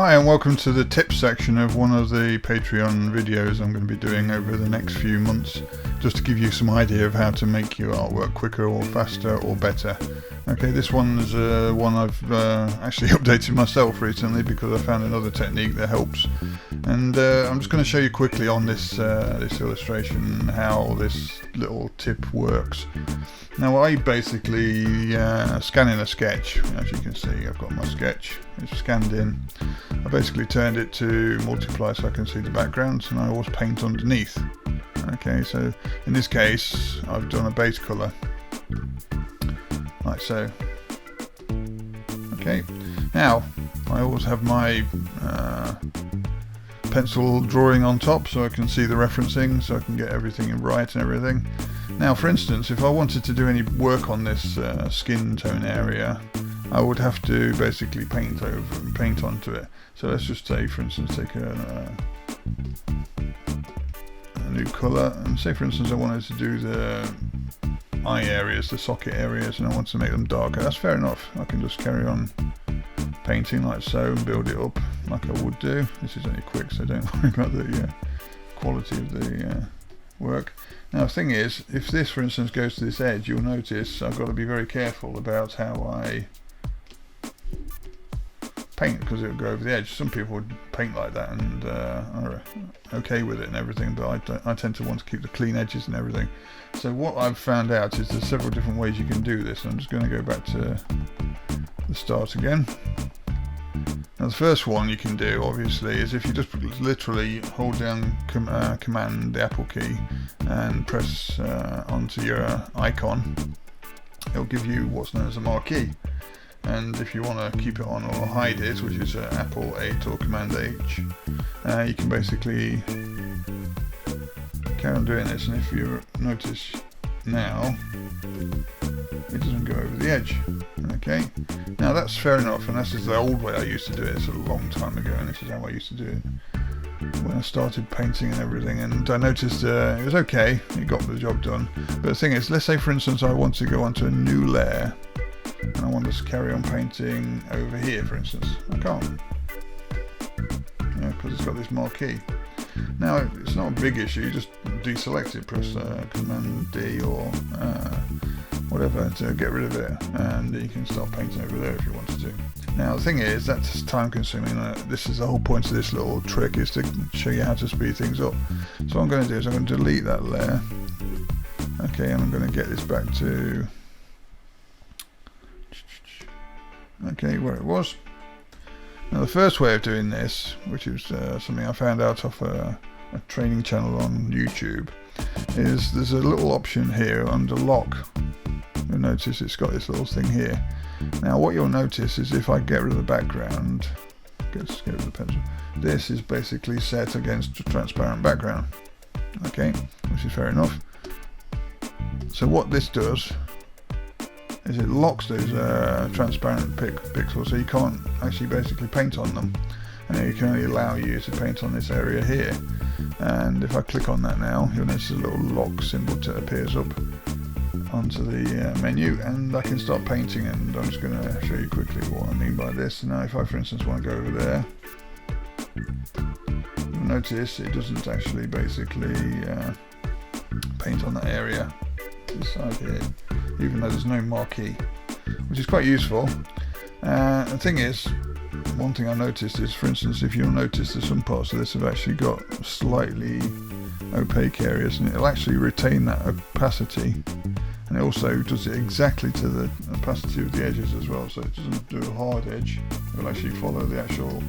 Hi and welcome to the tips section of one of the Patreon videos I'm going to be doing over the next few months, just to give you some idea of how to make your artwork quicker or faster or better. Okay, this one is one I've actually updated myself recently because I found another technique that helps, and I'm just going to show you quickly on this illustration how this little tip works. Now I basically scan in a sketch. As you can see, I've got my sketch, it's scanned in. I basically turned it to multiply so I can see the background, and I always paint underneath. Okay, so in this case I've done a base colour like so. Okay, now I always have my pencil drawing on top so I can see the referencing, so I can get everything right and everything. Now for instance, if I wanted to do any work on this skin tone area, I would have to basically paint onto it. So let's just say, for instance, take a new colour, and say for instance I wanted to do the eye areas, the socket areas, and I want to make them darker. That's fair enough. I can just carry on painting like so and build it up like I would do. This is only quick, so don't worry about the quality of the work. Now the thing is, if this for instance goes to this edge, you'll notice I've got to be very careful about how I paint, because it'll go over the edge. Some people would paint like that and are okay with it and everything, but I tend to want to keep the clean edges and everything. So what I've found out is there's several different ways you can do this. I'm just going to go back to the start again. Now the first one you can do obviously is if you just literally hold down command, the Apple key, and press onto your icon, it'll give you what's known as a marquee. And if you want to keep it on or hide it, which is Apple 8 or Command H, you can basically carry on doing this, and if you notice now, it doesn't go over the edge. Okay, now that's fair enough, and this is the old way I used to do it. It's a long time ago, and this is how I used to do it when I started painting and everything, and I noticed it was okay, it got the job done. But the thing is, let's say for instance I want to go onto a new layer, and I want to carry on painting over here for instance. I can't, because it's got this marquee. Now it's not a big issue, you just deselect it, press Command D or whatever to get rid of it, and you can start painting over there if you wanted to. Now the thing is, that's time consuming. This is the whole point of this little trick, is to show you how to speed things up. So what I'm going to do is I'm going to delete that layer. Okay, and I'm going to get this back to where it was. Now the first way of doing this, which is something I found out off a training channel on YouTube, is there's a little option here under lock. You'll notice it's got this little thing here. Now what you'll notice is if I get rid of the background, get rid of the pencil, this is basically set against a transparent background. Okay, which is fair enough. So what this does is it locks those transparent pixels, so you can't actually basically paint on them, and it can only allow you to paint on this area here. And if I click on that now, you'll notice a little lock symbol appears up onto the menu, and I can start painting. And I'm just going to show you quickly what I mean by this. Now if I for instance want to go over there, you'll notice it doesn't actually basically paint on that area, this side here, even though there's no marquee, which is quite useful. The thing is, one thing I noticed is, for instance, if you'll notice that some parts of this have actually got slightly opaque areas, and it'll actually retain that opacity, and it also does it exactly to the opacity of the edges as well, so it doesn't do a hard edge, it will actually follow the actual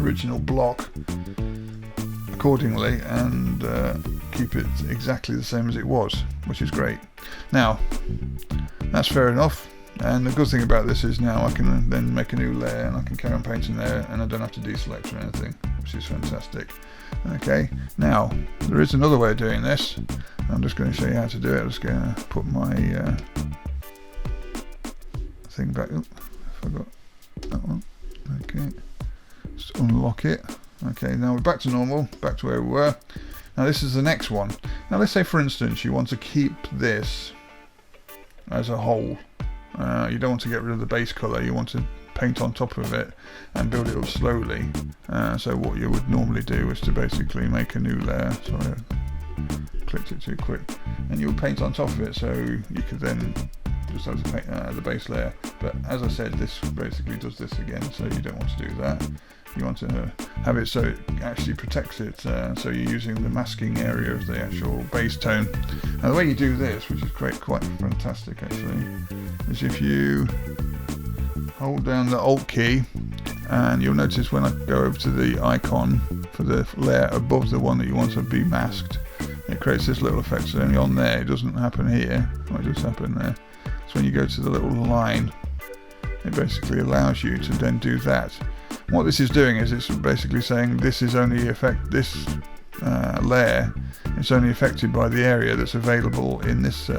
original block accordingly, and keep it exactly the same as it was, which is great. Now that's fair enough, and the good thing about this is now I can then make a new layer and I can carry on painting there, and I don't have to deselect or anything, which is fantastic. Okay, now there is another way of doing this. I'm just going to show you how to do it. I'm just going to put my thing back. I forgot that one. Okay, just unlock it. Okay, now we're back to normal, back to where we were. Now this is the next one. Now let's say for instance you want to keep this as a whole. You don't want to get rid of the base colour, you want to paint on top of it and build it up slowly. So what you would normally do is to basically make a new layer. Sorry, I clicked it too quick. And you would paint on top of it, so you could then just have to paint the base layer. But as I said, this basically does this again, so you don't want to do that. You want to have it so it actually protects it, so you're using the masking area of the actual base tone. Now the way you do this, which is quite fantastic actually, is if you hold down the Alt key, and you'll notice when I go over to the icon for the layer above the one that you want to be masked, it creates this little effect. So only on there, it doesn't happen here, it just happen there. So when you go to the little line, it basically allows you to then do that. What this is doing is it's basically saying this is only this layer is only affected by the area that's available in this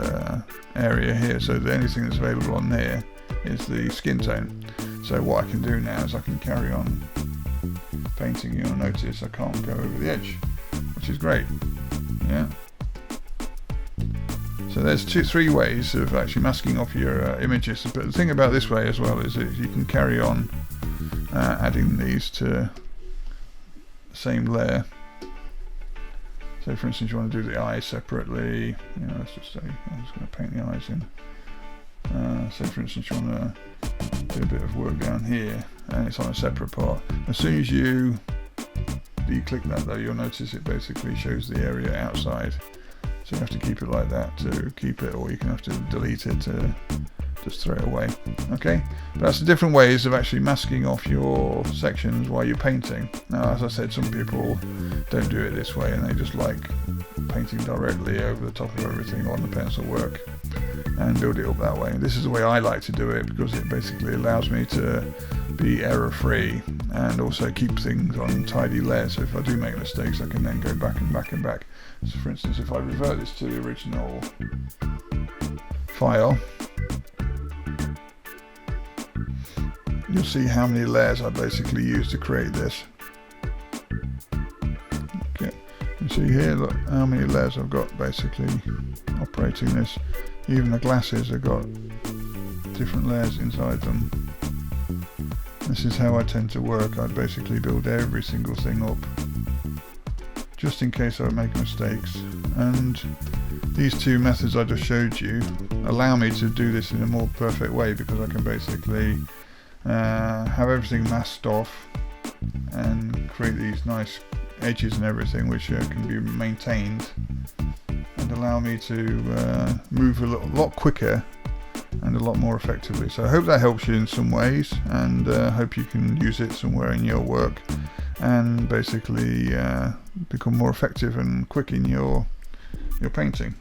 area here. So the only thing that's available on there is the skin tone. So what I can do now is I can carry on painting. You'll notice I can't go over the edge, which is great. Yeah. So there's three ways of actually masking off your images. But the thing about this way as well is that you can carry on adding these to the same layer. So for instance, you want to do the eyes separately. Let's just say I'm just going to paint the eyes in. So for instance, you want to do a bit of work down here, and it's on a separate part. As soon as you click that though, you'll notice it basically shows the area outside. So you have to keep it like that to keep it, or you can have to delete it to just throw it away. Okay, but that's the different ways of actually masking off your sections while you're painting. Now, as I said, some people don't do it this way, and they just like painting directly over the top of everything on the pencil work and build it up that way. This is the way I like to do it, because it basically allows me to be error-free and also keep things on tidy layers. So if I do make mistakes, I can then go back and back and back. So for instance, if I revert this to the original file, you'll see how many layers I basically used to create this. Okay, you see here, look how many layers I've got basically operating this. Even the glasses have got different layers inside them. This is how I tend to work. I'd basically build every single thing up, just in case I make mistakes. And these two methods I just showed you allow me to do this in a more perfect way, because I can basically have everything masked off and create these nice edges and everything, which can be maintained and allow me to move a lot quicker and a lot more effectively. So I hope that helps you in some ways, and hope you can use it somewhere in your work and basically become more effective and quick in your painting.